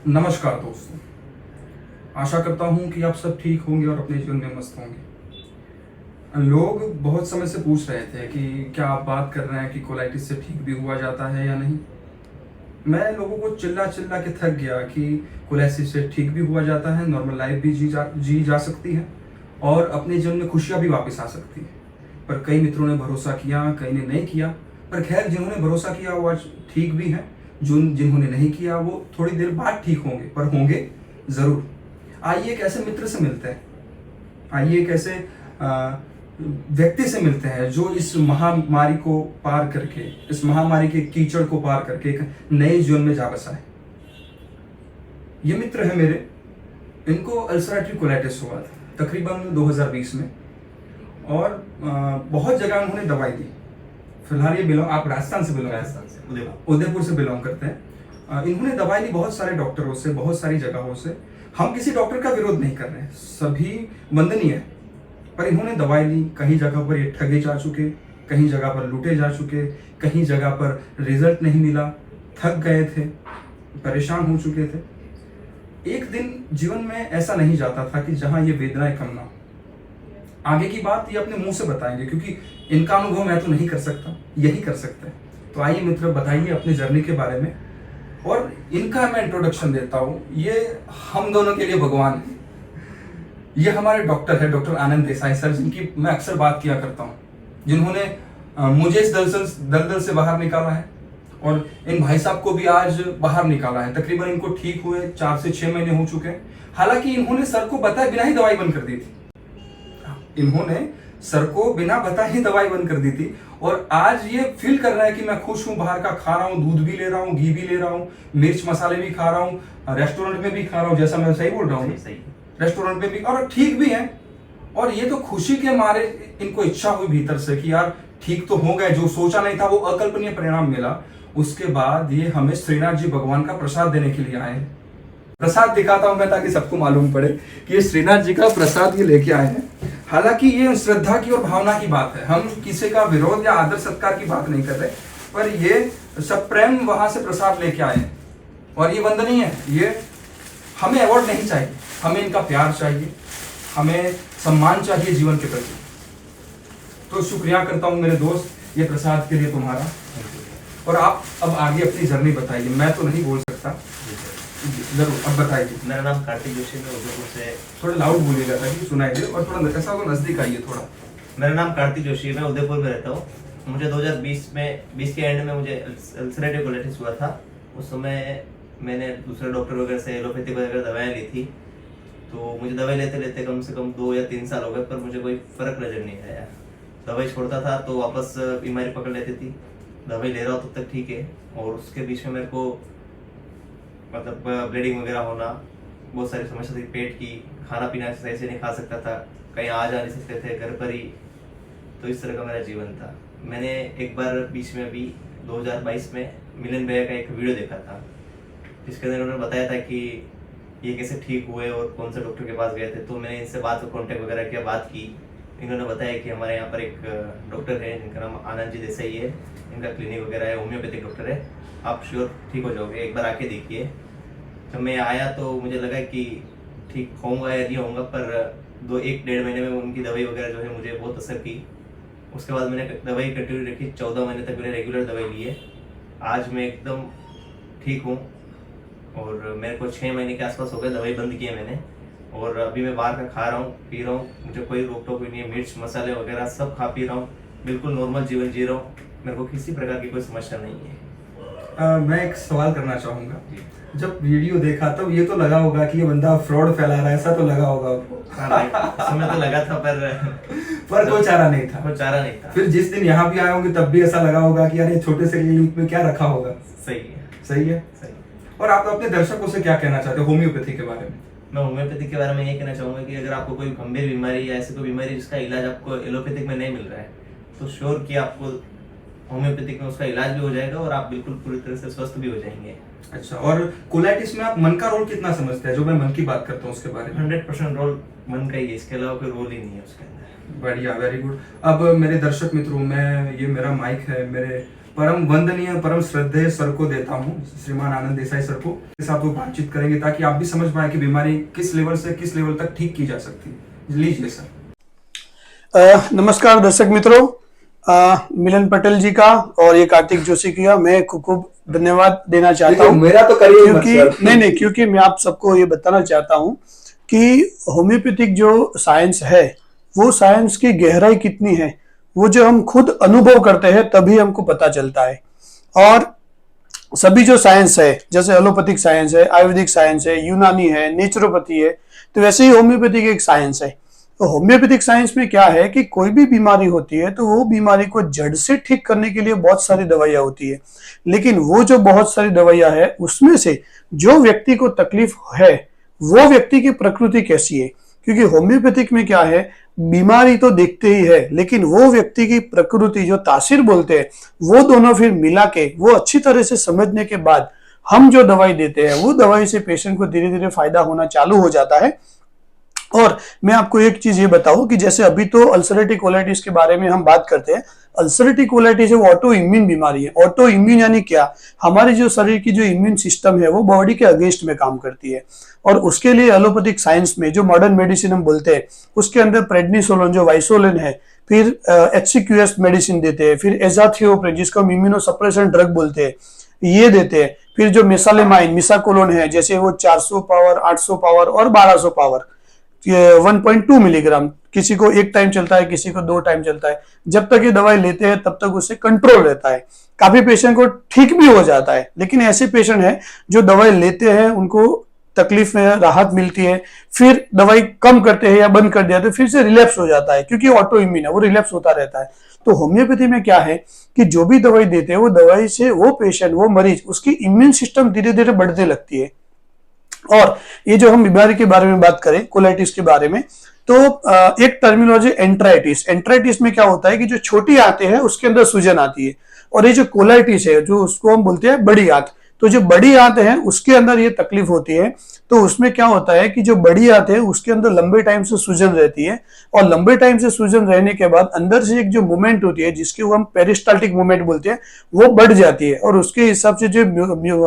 नमस्कार दोस्तों। आशा करता हूँ कि आप सब ठीक होंगे और अपने जीवन में मस्त होंगे। लोग बहुत समय से पूछ रहे थे कि क्या आप बात कर रहे हैं कि कोलाइटिस से ठीक भी हुआ जाता है या नहीं। मैं लोगों को चिल्ला चिल्ला के थक गया कि कोलाइटिस से ठीक भी हुआ जाता है, नॉर्मल लाइफ भी जी जा सकती है और अपने जीवन में खुशियाँ भी वापस आ सकती है। पर कई मित्रों ने भरोसा किया, कई ने नहीं किया। पर खैर, जिन्होंने भरोसा किया वो आज ठीक भी है, जिन्होंने नहीं किया वो थोड़ी देर बाद ठीक होंगे, पर होंगे जरूर। आइए एक ऐसे मित्र से मिलते हैं, आइए एक ऐसे व्यक्ति से मिलते हैं जो इस महामारी को पार करके, इस महामारी के कीचड़ को पार करके एक नए जीवन में जा बसा है। ये मित्र है मेरे, इनको अल्सरेटिव कोलाइटिस हुआ था तकरीबन 2020 में और बहुत जगह उन्होंने दवाई दी। फिलहाल ये आप राजस्थान से उदयपुर से बिलोंग करते हैं। इन्होंने दवाई ली बहुत सारे डॉक्टरों से, बहुत सारी जगहों से। हम किसी डॉक्टर का विरोध नहीं कर रहे हैं, सभी वंदनीय है, पर इन्होंने दवाई ली। कहीं जगह पर ये ठगे जा चुके, कहीं जगह पर लूटे जा चुके, कहीं जगह पर रिजल्ट नहीं मिला, थक गए थे, परेशान हो चुके थे। एक दिन जीवन में ऐसा नहीं जाता था कि जहां ये वेदनाएं कम ना हो। आगे की बात ये अपने मुंह से बताएंगे, क्योंकि इनका अनुभव मैं तो नहीं कर सकता, यही कर सकते हैं। तो आइए मित्र, बताइए अपनी जर्नी के बारे में और इनका मैं इंट्रोडक्शन देता हूँ। ये हम दोनों के लिए भगवान है। ये हमारे डॉक्टर है, डॉक्टर आनंद देसाई सर, जिनकी मैं अक्सर बात किया करता हूँ, जिन्होंने मुझे इस दलदल से बाहर निकाला है और इन भाई साहब को भी आज बाहर निकाला है। तकरीबन इनको ठीक हुए 4 से 6 महीने हो चुके हैं। हालांकि इन्होंने सर को बताए बिना ही दवाई बंद कर दी थी। इन्होंने सर को बिना बताए ही दवाई बंद कर दी थी और आज ये फील कर रहा है कि मैं खुश हूँ, बाहर का खा रहा हूँ, दूध भी ले रहा हूँ, घी भी ले रहा हूँ, मिर्च मसाले भी खा रहा हूँ, रेस्टोरेंट में भी खा रहा हूँ। जैसा मैं सही बोल रहा हूँ? सही। रेस्टोरेंट में भी, और ठीक भी है। और ये तो खुशी के मारे इनको इच्छा हुई भीतर से कि यार ठीक तो हो गए, जो सोचा नहीं था वो अकल्पनीय परिणाम मिला। उसके बाद ये हमें श्रीनाथ जी भगवान का प्रसाद देने के लिए आए हैं। प्रसाद दिखाता हूं मैं ताकि सबको मालूम पड़े कि ये श्रीनाथ जी का प्रसाद ये लेके आए हैं। हालांकि ये श्रद्धा की और भावना की बात है, हम किसी का विरोध या आदर सत्कार की बात नहीं कर रहे, पर ये सब प्रेम वहां से प्रसाद लेके आए हैं और ये वंदनीय है। ये हमें अवार्ड नहीं चाहिए, हमें इनका प्यार चाहिए, हमें सम्मान चाहिए जीवन के प्रति। तो शुक्रिया करता हूं मेरे दोस्त ये प्रसाद के लिए तुम्हारा। और आप अब आगे अपनी जर्नी बताइए, मैं तो नहीं बोल सकता। जरूर, अब बताइए। मेरा नाम कार्तिक जोशी, मैं उदयपुर से। थोड़ा लाउड बोलिएगा ताकि सुनाई दे और थोड़ा ऐसा हो नजदीक आइए थोड़ा। मेरा नाम कार्तिक जोशी है, मैं उदयपुर में रहता हूँ। मुझे 2020 के एंड में मुझे अल्सरेटिव कोलाइटिस हुआ था। उस समय मैंने दूसरे डॉक्टर वगैरह से एलोपैथी वगैरह दवाएं ली थी। तो मुझे दवाई लेते लेते कम से कम 2 या 3 साल हो गए, पर मुझे कोई फर्क नजर नहीं आया। दवाई छोड़ता था तो वापस बीमारी पकड़ लेती थी। दवाई ले रहा हूँ तब तक ठीक है, और उसके बीच में मेरे को मतलब ब्लीडिंग वगैरह होना, बहुत सारी समस्या थी पेट की। खाना पीना सही से नहीं खा सकता था, कहीं आ जा नहीं सकते थे, घर पर ही। तो इस तरह का मेरा जीवन था। मैंने एक बार बीच में अभी 2022 में मिलन भैया का एक वीडियो देखा था, जिसके अंदर उन्होंने बताया था कि ये कैसे ठीक हुए और कौन से डॉक्टर के पास गए थे। तो मैंने इनसे कॉन्टेक्ट वगैरह किया, बात की। इन्होंने बताया कि हमारे यहाँ पर एक डॉक्टर है जिनका नाम आनंद जी देसाई है, इनका क्लिनिक वगैरह है, होम्योपैथिक डॉक्टर है, आप श्योर ठीक हो जाओगे, एक बार आके देखिए। जब मैं आया तो मुझे लगा कि ठीक होऊंगा या नहीं होऊंगा, पर 1-1.5 महीने में उनकी दवाई वगैरह जो है मुझे बहुत असर की। उसके बाद मैंने दवाई कंटिन्यू रखी, 14 महीने तक मैंने रेगुलर दवाई ली है। आज मैं एकदम ठीक हूँ और मेरे को 6 महीने के आसपास हो गए दवाई बंद की है मैंने। और अभी मैं बाहर का खा रहा हूँ, पी रहा हूँ, मुझे कोई रोक टोक नहीं है। मिर्च मसाले वगैरह सब खा पी रहा हूँ, बिल्कुल नॉर्मल जीवन जी रहा हूँ। मेरे को किसी प्रकार की कोई समस्या नहीं है। मैं एक सवाल करना चाहूंगा। जब वीडियो देखा तब ये तो लगा होगा कि ये बंदा फ्रॉड फैला रहा है, ऐसा तो लगा होगा आपको? समय तो लगा था, पर कोई चारा नहीं था। कोई चारा नहीं था। फिर जिस दिन यहाँ भी आए होंगे तब भी ऐसा लगा होगा कि यार ये छोटे से क्लिनिक में क्या रखा होगा। सही है, सही है, सही। और आप अपने दर्शकों से क्या कहना चाहते हो होम्योपैथी के बारे में? मैं होम्योपैथी के बारे में ये कहना चाहूंगा कि अगर आपको कोई गंभीर बीमारी या ऐसी कोई बीमारी जिसका इलाज आपको एलोपैथिक में नहीं मिल रहा है, तो श्योर कि आपको होम्योपैथिक में उसका इलाज भी हो जाएगा और आप बिल्कुल पूरी तरह से स्वस्थ भी हो जाएंगे। अच्छा, और कोलाइटिस में आप मन का रोल कितना समझते हैं? जो मैं मन की बात करता हूँ उसके बारे में। 100% रोल मन का ही है, इसके अलावा कोई रोल ही नहीं है उसके अंदर। बढ़िया, वेरी गुड। अब मेरे दर्शक मित्रों, मैं ये मेरा माइक है, मेरे परम वंदनीय परम श्रद्धेय सर को देता हूँ, श्रीमान आनंद देसाई सर को। इस साथ वो बातचीत करेंगे ताकि आप भी समझ पाए कि बीमारी किस लेवल से किस लेवल तक ठीक की जा सकती है। लीजिए सर। नमस्कार दर्शक मित्रों, मिलन पटेल जी का और ये कार्तिक जोशी की का मैं खूब धन्यवाद देना चाहता हूँ। मेरा तो करिए क्योंकि नहीं, क्योंकि मैं आप सबको ये बताना चाहता हूँ कि होम्योपैथिक जो साइंस है वो साइंस की गहराई कितनी है, वो जो हम खुद अनुभव करते हैं तभी हमको पता चलता है। और सभी जो साइंस है, जैसे एलोपैथिक साइंस है, आयुर्वेदिक साइंस है, यूनानी है, नेचुरोपैथी है, तो वैसे ही होम्योपैथिक एक साइंस है। तो होम्योपैथिक साइंस में क्या है कि कोई भी बीमारी होती है तो वो बीमारी को जड़ से ठीक करने के लिए बहुत सारी दवाइयां होती है, लेकिन वो जो बहुत सारी दवाइयां है उसमें से जो व्यक्ति को तकलीफ है वो व्यक्ति की प्रकृति कैसी है, क्योंकि होम्योपैथिक में क्या है, बीमारी तो देखते ही है लेकिन वो व्यक्ति की प्रकृति जो तासीर बोलते हैं वो दोनों फिर मिला के वो अच्छी तरह से समझने के बाद हम जो दवाई देते हैं वो दवाई से पेशेंट को धीरे धीरे फायदा होना चालू हो जाता है। और मैं आपको एक चीज ये बताऊं कि जैसे अभी तो अल्सरेटिव कोलाइटिस के बारे में हम बात करते हैं। अल्सरेटिव कोलाइटिस वो ऑटो इम्यून बीमारी है। ऑटो इम्यून यानी क्या, हमारे जो शरीर की जो इम्यून सिस्टम है वो बॉडी के अगेंस्ट में काम करती है, और उसके लिए एलोपैथिक साइंस में जो मॉडर्न मेडिसिन हम बोलते हैं उसके अंदर प्रेडनिसोलोन जो वाइसोलिन है, फिर HCQS मेडिसिन देते हैं, फिर एजाथियोप्रिन जिसको हम इम्यूनो सप्रेसेंट ड्रग बोलते हैं ये देते हैं, फिर जो मेसालेमाइन मिसाकोलोन है जैसे वो 400 पावर 800 पावर और 1200 पावर 1.2 मिलीग्राम, किसी को एक टाइम चलता है किसी को 2 टाइम चलता है। जब तक ये दवाई लेते हैं तब तक उससे कंट्रोल रहता है। काफी पेशेंट को ठीक भी हो जाता है, लेकिन ऐसे पेशेंट हैं जो दवाई लेते हैं उनको तकलीफ में राहत मिलती है, फिर दवाई कम करते हैं या बंद कर दिया तो फिर से रिलैप्स हो जाता है, क्योंकि ऑटो इम्यून है वो रिलैप्स होता रहता है। तो होम्योपैथी में क्या है कि जो भी दवाई देते हैं वो दवाई से वो पेशेंट वो मरीज उसकी इम्यून सिस्टम धीरे धीरे बढ़ने लगती है। और ये जो हम बीमारी के बारे में बात करें कोलाइटिस के बारे में, तो एक टर्मिनोलॉजी एंट्राइटिस। एंट्राइटिस में क्या होता है कि जो छोटी आंतें हैं उसके अंदर सूजन आती है, और ये जो कोलाइटिस है जो उसको हम बोलते हैं बड़ी आंत, तो जो बड़ी आंत है उसके अंदर ये तकलीफ होती है। तो उसमें क्या होता है कि जो बड़ी आंत है उसके अंदर लंबे टाइम से सूजन रहती है, और लंबे टाइम से सूजन रहने के बाद अंदर से एक जो मूवमेंट होती है जिसकी हम पेरिस्टाल्टिक मूवमेंट बोलते हैं वो बढ़ जाती है, और उसके हिसाब से जो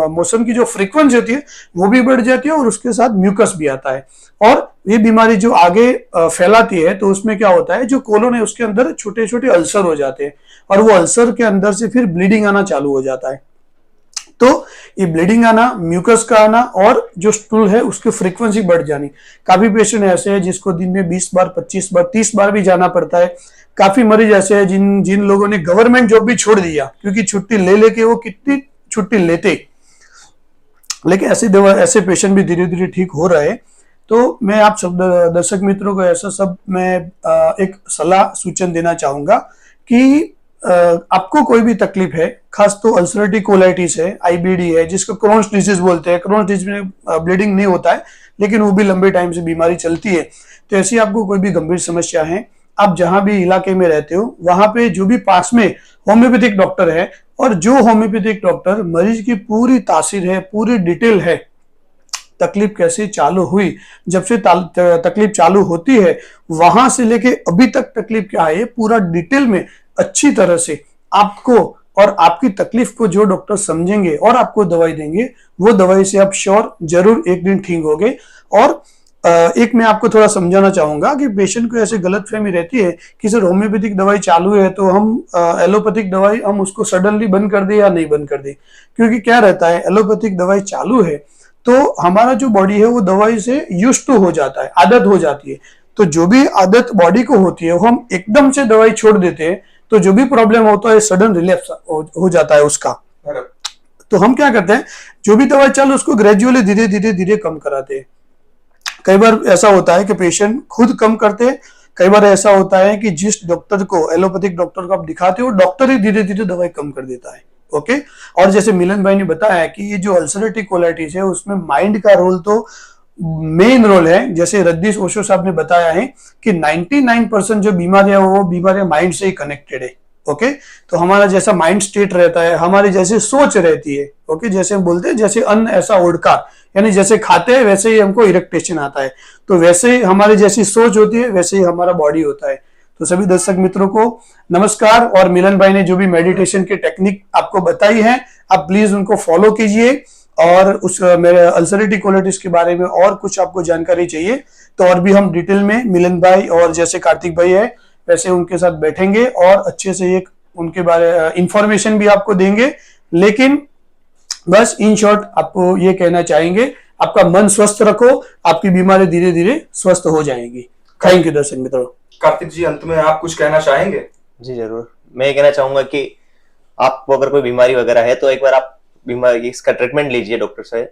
मोशन की जो फ्रीक्वेंसी होती है वो भी बढ़ जाती है, और उसके साथ म्यूकस भी आता है। और ये बीमारी जो आगे फैलाती है तो उसमें क्या होता है, जो कोलोन है उसके अंदर छोटे छोटे अल्सर हो जाते हैं, और वो अल्सर के अंदर से फिर ब्लीडिंग आना चालू हो जाता है। तो ये ब्लीडिंग आना, म्यूकस का आना और जो स्टूल है उसकी फ्रीक्वेंसी बढ़ जानी। काफी पेशेंट ऐसे हैं जिसको दिन में 20 बार 25 बार 30 बार भी जाना पड़ता है। काफी मरीज ऐसे हैं जिन लोगों ने गवर्नमेंट जॉब भी छोड़ दिया, क्योंकि छुट्टी ले लेके वो कितनी छुट्टी लेते, लेकिन ऐसे पेशेंट भी धीरे धीरे ठीक हो रहे हैं। तो मैं आप सब दर्शक मित्रों को ऐसा सब मैं एक सलाह सूचन देना चाहूंगा कि आपको कोई भी तकलीफ है, खास तो अल्सरेटिव कोलाइटिस है, IBD है जिसको क्रोन्स डिजीज बोलते हैं। क्रोन्स डिजीज में ब्लीडिंग नहीं होता है लेकिन वो भी लंबे टाइम से बीमारी चलती है। तो ऐसी आपको कोई भी गंभीर समस्या है, आप जहां भी इलाके में रहते हो वहां पे जो भी पास में होम्योपैथिक डॉक्टर है, और जो होम्योपैथिक डॉक्टर मरीज की पूरी तासीर है, पूरी डिटेल है, तकलीफ कैसे चालू हुई, जब से तकलीफ चालू होती है वहां से लेके अभी तक तकलीफ क्या है, पूरा डिटेल में अच्छी तरह से आपको और आपकी तकलीफ को जो डॉक्टर समझेंगे और आपको दवाई देंगे, वो दवाई से आप श्योर जरूर एक दिन ठीक होगे। और एक मैं आपको थोड़ा समझाना चाहूंगा कि पेशेंट को ऐसे गलतफहमी रहती है कि सर होम्योपैथिक दवाई चालू है तो हम एलोपैथिक दवाई हम उसको सडनली बंद कर दे या नहीं बंद कर दे। क्योंकि क्या रहता है, एलोपैथिक दवाई चालू है तो हमारा जो बॉडी है वो दवाई से यूज्ड टू हो जाता है, आदत हो जाती है। तो जो भी आदत बॉडी को होती है वो हम एकदम से दवाई छोड़ देते हैं तो जो भी प्रॉब्लम होता है सडन रिलैप्स हो जाता है उसका। तो हम क्या करते हैं, जो भी दवाई चालू उसको ग्रेजुअली धीरे धीरे धीरे कम कराते हैं। कई बार ऐसा होता है कि पेशेंट खुद कम करते हैं, कई बार ऐसा होता है कि जिस डॉक्टर को एलोपैथिक डॉक्टर को आप दिखाते हो डॉक्टर ही धीरे धीरे दवाई कम कर देता है। ओके। और जैसे मिलन भाई ने बताया कि ये जो अल्सरेटिव कोलाइटिस है उसमें माइंड का रोल तो मेन रोल है। जैसे रजनीश ओशो साहब ने बताया है कि 99% जो बीमारियां वो बीमारियां माइंड से ही कनेक्टेड है। ओके। तो हमारा जैसा माइंड स्टेट रहता है, हमारी जैसी सोच रहती है, ओके, जैसे हम बोलते हैं जैसे अन्न ऐसा ओडकार, यानी जैसे खाते हैं वैसे ही हमको इरिटेशन आता है, तो वैसे ही हमारी जैसी सोच होती है वैसे ही हमारा बॉडी होता है। तो सभी दर्शक मित्रों को नमस्कार। और मिलन भाई ने जो भी मेडिटेशन की टेक्निक आपको बताई है, आप प्लीज उनको फॉलो कीजिए। और उस मेरे अल्सरेटिव कोलाइटिस के बारे में और कुछ आपको जानकारी चाहिए तो और भी हम डिटेल में मिलन भाई और जैसे कार्तिक भाई है वैसे उनके साथ बैठेंगे और अच्छे से एक उनके बारे इंफॉर्मेशन भी आपको देंगे। लेकिन बस इन शॉर्ट आपको ये कहना चाहेंगे, आपका मन स्वस्थ रखो, आपकी बीमारी धीरे धीरे स्वस्थ हो जाएगी। थैंक यू दर्शक मित्रों। कार्तिक जी, अंत में आप कुछ कहना चाहेंगे? जी जरूर, मैं ये कहना चाहूंगा कि आपको अगर कोई बीमारी वगैरह है तो एक बार आप बीमारी इसका ट्रीटमेंट लीजिए डॉक्टर से,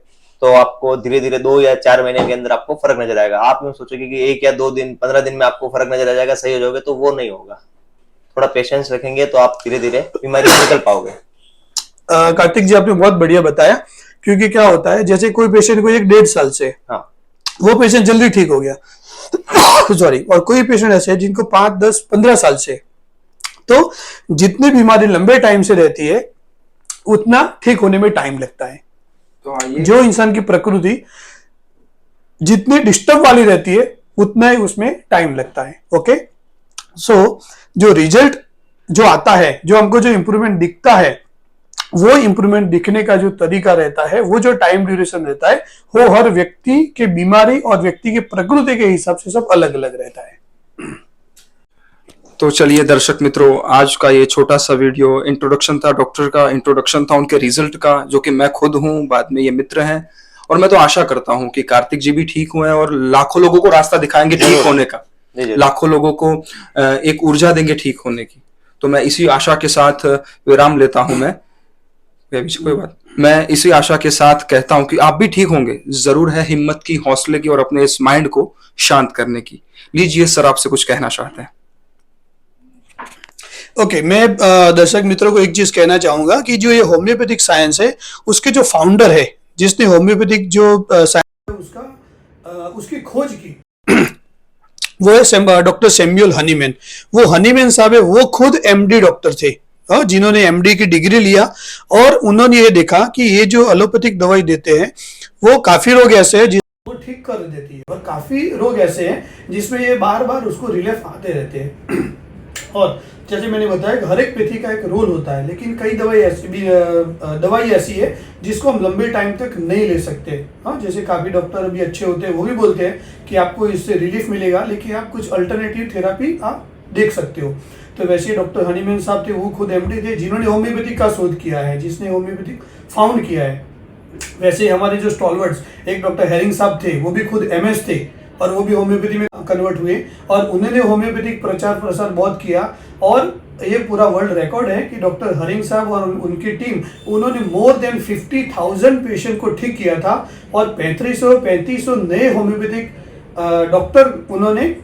तो आपको धीरे धीरे 2 या 4 महीने के अंदर आपको फर्क नजर आएगा। आप यूं सोचोगे कि 1 या 2 दिन 15 दिन में आपको फर्क नजर आ जाएगा, सही हो जाओगे, तो वो नहीं होगा। थोड़ा पेशेंस रखेंगे तो आप धीरे धीरे बीमारी से निकल पाओगे। कार्तिक जी, आपने बहुत बढ़िया बताया। क्योंकि क्या होता है, जैसे कोई पेशेंट को 1-1.5 साल से, हाँ, वो पेशेंट जल्दी ठीक हो गया सॉरी, और कोई पेशेंट ऐसे है जिनको 5, 10, 15 साल से, तो जितनी बीमारी लंबे टाइम से रहती है उतना ठीक होने में टाइम लगता है। तो आइए, जो इंसान की प्रकृति जितनी डिस्टर्ब वाली रहती है उतना ही उसमें टाइम लगता है। ओके, सो जो रिजल्ट जो आता है, जो हमको जो इंप्रूवमेंट दिखता है, वो इंप्रूवमेंट दिखने का जो तरीका रहता है, वो जो टाइम ड्यूरेशन रहता है, वो हर व्यक्ति के बीमारी और व्यक्ति के प्रकृति के हिसाब से सब अलग अलग रहता है। तो चलिए दर्शक मित्रों, आज का ये छोटा सा वीडियो इंट्रोडक्शन था, डॉक्टर का इंट्रोडक्शन था उनके रिजल्ट का, जो कि मैं खुद हूँ, बाद में ये मित्र हैं। और मैं तो आशा करता हूँ कि कार्तिक जी भी ठीक हुए और लाखों लोगों को रास्ता दिखाएंगे ठीक होने का, लाखों लोगों को एक ऊर्जा देंगे ठीक होने की। तो मैं इसी आशा के साथ विराम लेता हूं। कोई बात, मैं इसी आशा के साथ कहता हूं कि आप भी ठीक होंगे, जरूर है हिम्मत की, हौसले की और अपने इस माइंड को शांत करने की। लीजिए सर, आपसे कुछ कहना चाहते हैं? ओके, मैं दर्शक मित्रों को एक चीज कहना चाहूंगा कि जो ये होम्योपैथिक साइंस है, उसके जो फाउंडर है, जिसने होम्योपैथिक जो साइंस उसकी खोज की वो है डॉक्टर सैमुअल हनीमैन। वो हनीमैन साहब है, वो खुद एमडी डॉक्टर थे, जिन्होंने एमडी की डिग्री लिया। और उन्होंने ये देखा कि ये जो एलोपैथिक दवाई देते हैं वो काफी रोग ऐसे हैं जिसको ठीक कर देती है, और काफी रोग ऐसे हैं जिसमें ये बार बार उसको रिलीफ आते रहते हैं। और जैसे मैंने बताया कि हर एक पैथी का एक रोल होता है, लेकिन कई दवाई ऐसी है जिसको हम लंबे टाइम तक नहीं ले सकते। हाँ, जैसे काफी डॉक्टर भी अच्छे होते हैं, वो भी बोलते हैं कि आपको इससे रिलीफ मिलेगा, लेकिन आप कुछ अल्टरनेटिव थेरापी आप देख सकते हो। तो वैसे डॉक्टर हनीमैन साहब थे, वो खुद एमडी थे, जिन्होंने होम्योपैथिक का शोध किया है, जिसने होम्योपैथिक फाउंड किया है। वैसे हमारे जो स्टॉलवर्ड्स, एक डॉक्टर हेरिंग साहब थे, वो भी खुद एमएस थे और वो भी होम्योपैथी में कन्वर्ट हुए, और उन्होंने होम्योपैथिक प्रचार प्रसार बहुत किया। और ये पूरा वर्ल्ड रिकॉर्ड है कि डॉक्टर हरिंग साहब और उनकी टीम, उन्होंने मोर देन 50,000 पेशेंट को ठीक किया था, और 3500 नए होम्योपैथिक डॉक्टर उन्होंने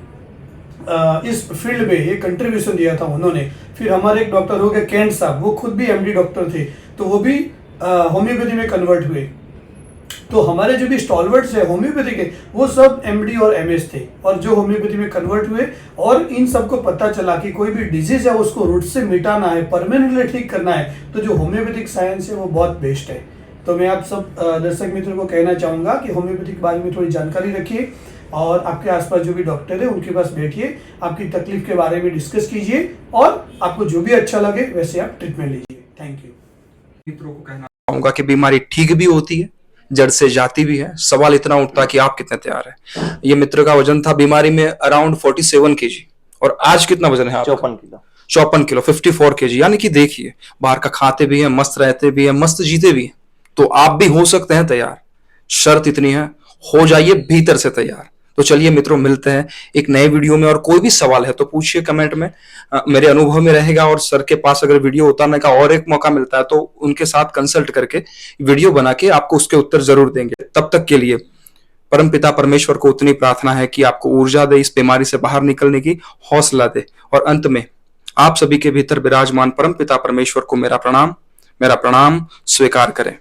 इस फील्ड में ये कंट्रीब्यूशन दिया था उन्होंने। फिर हमारे एक डॉक्टर हो गए केंट साहब, वो खुद भी एमडी डॉक्टर थे, तो वो भी होम्योपैथी में कन्वर्ट हुए। तो हमारे जो भी स्टॉलवर्ड्स है होम्योपैथी के, वो सब एमडी और एमएस थे, और जो होम्योपैथी में कन्वर्ट हुए। और इन सबको पता चला कि कोई भी डिजीज है उसको रूट से मिटाना है, परमानेंटली ठीक करना है, तो जो होम्योपैथिक साइंस है वो बहुत बेस्ट है। तो मैं आप सब दर्शक मित्रों को कहना चाहूंगा कि होम्योपैथी के बारे में थोड़ी जानकारी रखिए, और आपके आसपास जो भी डॉक्टर है उनके पास बैठिए, आपकी तकलीफ के बारे में डिस्कस कीजिए, और आपको जो भी अच्छा लगे वैसे आप ट्रीटमेंट लीजिए। Thank you. मित्रों को कहना चाहूंगा कि बीमारी ठीक भी होती है, जड़ से जाती भी है। सवाल इतना उठता है कि आप कितने तैयार हैं। ये मित्र का वजन था बीमारी में अराउंड 47 kg, और आज कितना वजन है आपका? 54 किलो। 54 kilo, 54 kg। यानी कि देखिए, बाहर का खाते भी हैं, मस्त रहते भी हैं, मस्त जीते भी हैं। तो आप भी हो सकते हैं तैयार। शर्त इतनी है, हो जाइए भीतर से तैयार। तो चलिए मित्रों, मिलते हैं एक नए वीडियो में। और कोई भी सवाल है तो पूछिए कमेंट में, मेरे अनुभव में रहेगा। और सर के पास अगर वीडियो उतारने का और एक मौका मिलता है तो उनके साथ कंसल्ट करके वीडियो बना के आपको उसके उत्तर जरूर देंगे। तब तक के लिए परमपिता परमेश्वर को उतनी प्रार्थना है कि आपको ऊर्जा दे, इस बीमारी से बाहर निकलने की हौसला दे। और अंत में आप सभी के भीतर विराजमान परमपिता परमेश्वर को मेरा प्रणाम स्वीकार करें।